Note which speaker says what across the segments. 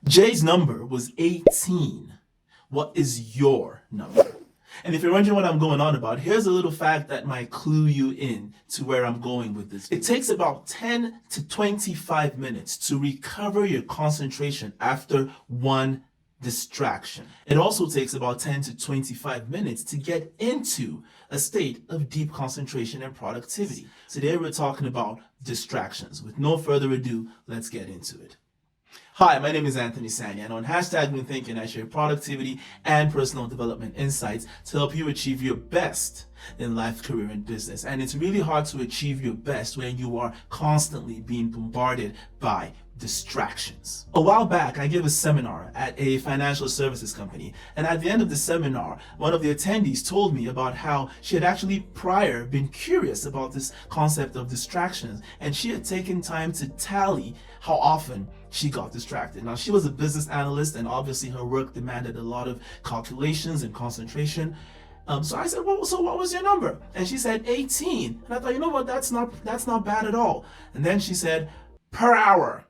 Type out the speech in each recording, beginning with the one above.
Speaker 1: Jay's number was 18. What is your number? And if you're wondering what I'm going on about, here's a little fact that might clue you in to where I'm going with this. It takes about 10 to 25 minutes to recover your concentration after one distraction. It also takes about 10 to 25 minutes to get into a state of deep concentration and productivity. Today we're talking about distractions. With no further ado, let's get into it. Hi, my name is Anthony Sanya, and on Hashtag New Thinking, I share productivity and personal development insights to help you achieve your best in life, career, and business. And it's really hard to achieve your best when you are constantly being bombarded by distractions. A while back, I gave a seminar at a financial services company, and at the end of the seminar, one of the attendees told me about how she had actually prior been curious about this concept of distractions, and she had taken time to tally how often she got distracted. Now, she was a business analyst, and obviously her work demanded a lot of calculations and concentration. So I said, well, so what was your number? And she said 18. And I thought, you know what, that's not bad at all. And then she said, per hour.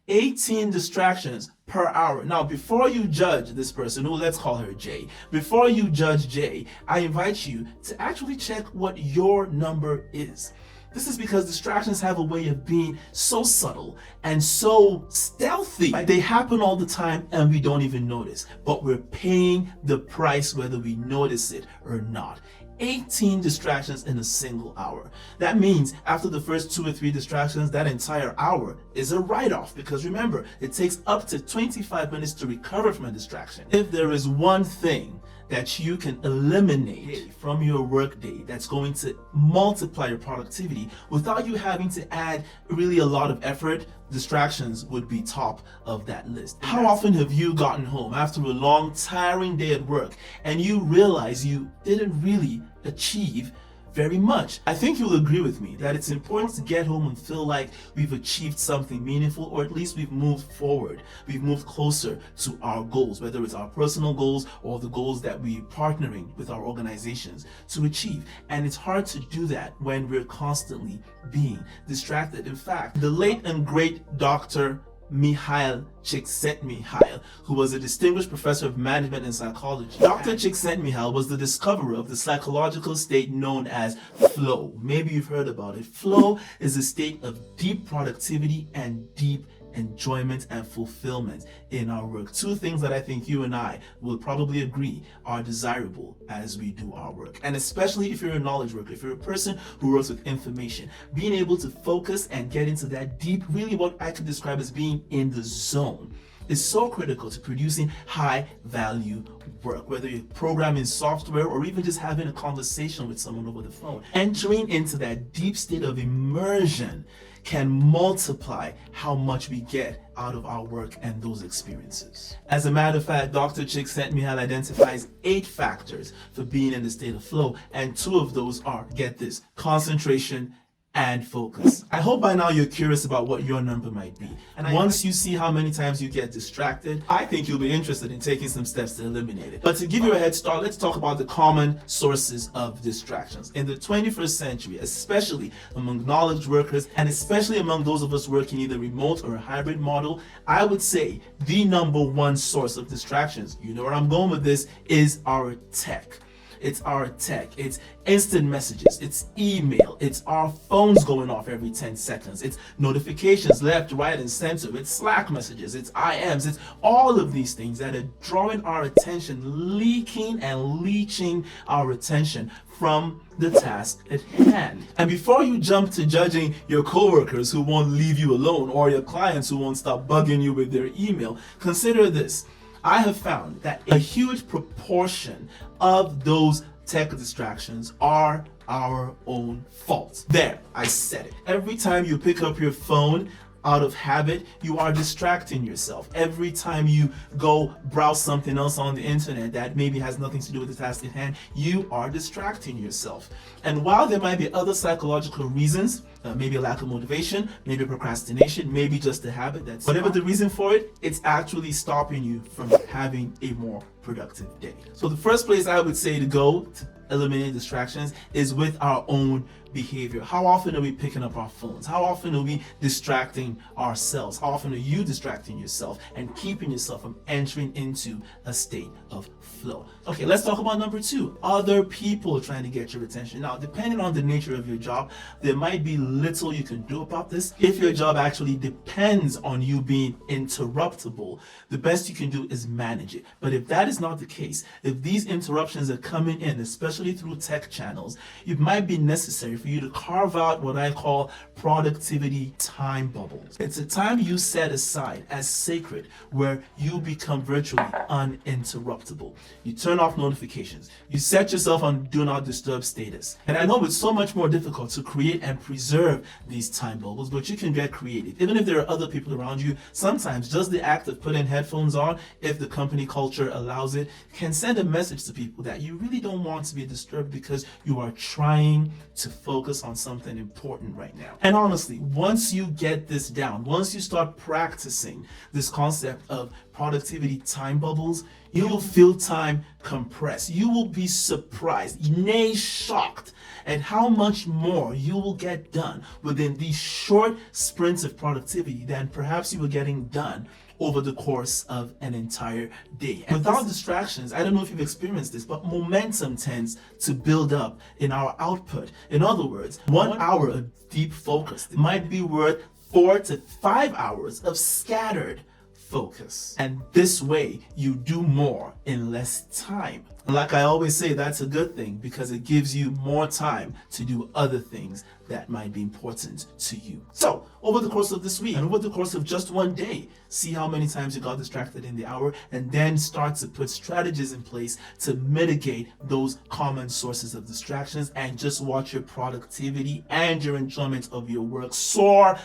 Speaker 1: 18 distractions per hour. Now, before you judge this person, who let's call her Jay, before you judge Jay, I invite you to actually check what your number is. This is because distractions have a way of being so subtle and so stealthy. They happen all the time and we don't even notice, but we're paying the price whether we notice it or not. 18 distractions in a single hour. That means after the first 2 or 3 distractions, that entire hour is a write-off, because remember, it takes up to 25 minutes to recover from a distraction. If there is one thing that you can eliminate from your workday that's going to multiply your productivity without you having to add really a lot of effort, distractions would be top of that list. How often have you gotten home after a long, tiring day at work and you realize you didn't really achieve very much? I think you'll agree with me that it's important to get home and feel like we've achieved something meaningful, or at least we've moved forward. We've moved closer to our goals, whether it's our personal goals or the goals that we're partnering with our organizations to achieve. And it's hard to do that when we're constantly being distracted. In fact, the late and great Dr. Mihaly Csikszentmihalyi, who was a distinguished professor of management and psychology. Dr. Csikszentmihalyi was the discoverer of the psychological state known as flow. Maybe you've heard about it. Flow is a state of deep productivity and deep enjoyment and fulfillment in our work. 2 things that I think you and I will probably agree are desirable as we do our work. And especially if you're a knowledge worker, if you're a person who works with information, being able to focus and get into that deep, really what I could describe as being in the zone, is so critical to producing high value work, whether you're programming software or even just having a conversation with someone over the phone. Entering into that deep state of immersion can multiply how much we get out of our work and those experiences. As a matter of fact, Dr. Csikszentmihalyi identifies 8 factors for being in the state of flow, and 2 of those are, get this, concentration and focus. I hope by now you're curious about what your number might be. And once you see how many times you get distracted, I think you'll be interested in taking some steps to eliminate it. But to give you a head start, let's talk about the common sources of distractions. In the 21st century, especially among knowledge workers, and especially among those of us working either remote or a hybrid model, I would say the number 1 source of distractions, you know where I'm going with this, is our tech. It's our tech. It's instant messages. It's email. It's our phones going off every 10 seconds. It's notifications left, right, and center. It's Slack messages. It's IMs. It's all of these things that are drawing our attention, leaking and leeching our attention from the task at hand. And before you jump to judging your coworkers who won't leave you alone, or your clients who won't stop bugging you with their email, consider this. I have found that a huge proportion of those tech distractions are our own fault. There, I said it. Every time you pick up your phone out of habit, you are distracting yourself. Every time you go browse something else on the internet that maybe has nothing to do with the task at hand, you are distracting yourself. And while there might be other psychological reasons, maybe a lack of motivation, maybe procrastination, maybe just a habit, that's whatever the reason for it, it's actually stopping you from having a more productive day. So the first place I would say to go to eliminate distractions is with our own behavior. How often are we picking up our phones? How often are we distracting ourselves? How often are you distracting yourself and keeping yourself from entering into a state of flow? Okay, let's talk about number 2, other people trying to get your attention. Now, depending on the nature of your job, there might be little you can do about this. If your job actually depends on you being interruptible, the best you can do is manage it. But if that is not the case, if these interruptions are coming in, especially through tech channels, it might be necessary for you to carve out what I call productivity time bubbles. It's a time you set aside as sacred where you become virtually uninterruptible. You turn off notifications. You set yourself on do not disturb status. And I know it's so much more difficult to create and preserve these time bubbles, but you can get creative. Even if there are other people around you, sometimes just the act of putting headphones on, if the company culture allows it, can send a message to people that you really don't want to be disturbed because you are trying to focus on something important right now. And honestly, once you get this down, once you start practicing this concept of productivity time bubbles, you will feel time compress. You will be surprised, nay shocked, at how much more you will get done within these short sprints of productivity than perhaps you were getting done over the course of an entire day. And without distractions, I don't know if you've experienced this, but momentum tends to build up in our output. In other words, 1 hour of deep focus might be worth 4 to 5 hours of scattered focus. And this way, you do more in less time. And like I always say, that's a good thing because it gives you more time to do other things that might be important to you. So, over the course of this week and over the course of just one day, see how many times you got distracted in the hour and then start to put strategies in place to mitigate those common sources of distractions and just watch your productivity and your enjoyment of your work soar.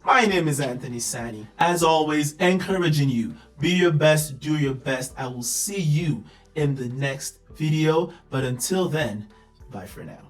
Speaker 1: My name is Anthony Sani. As always, encouraging you, be your best, do your best. I will see you in the next video, but until then, bye for now.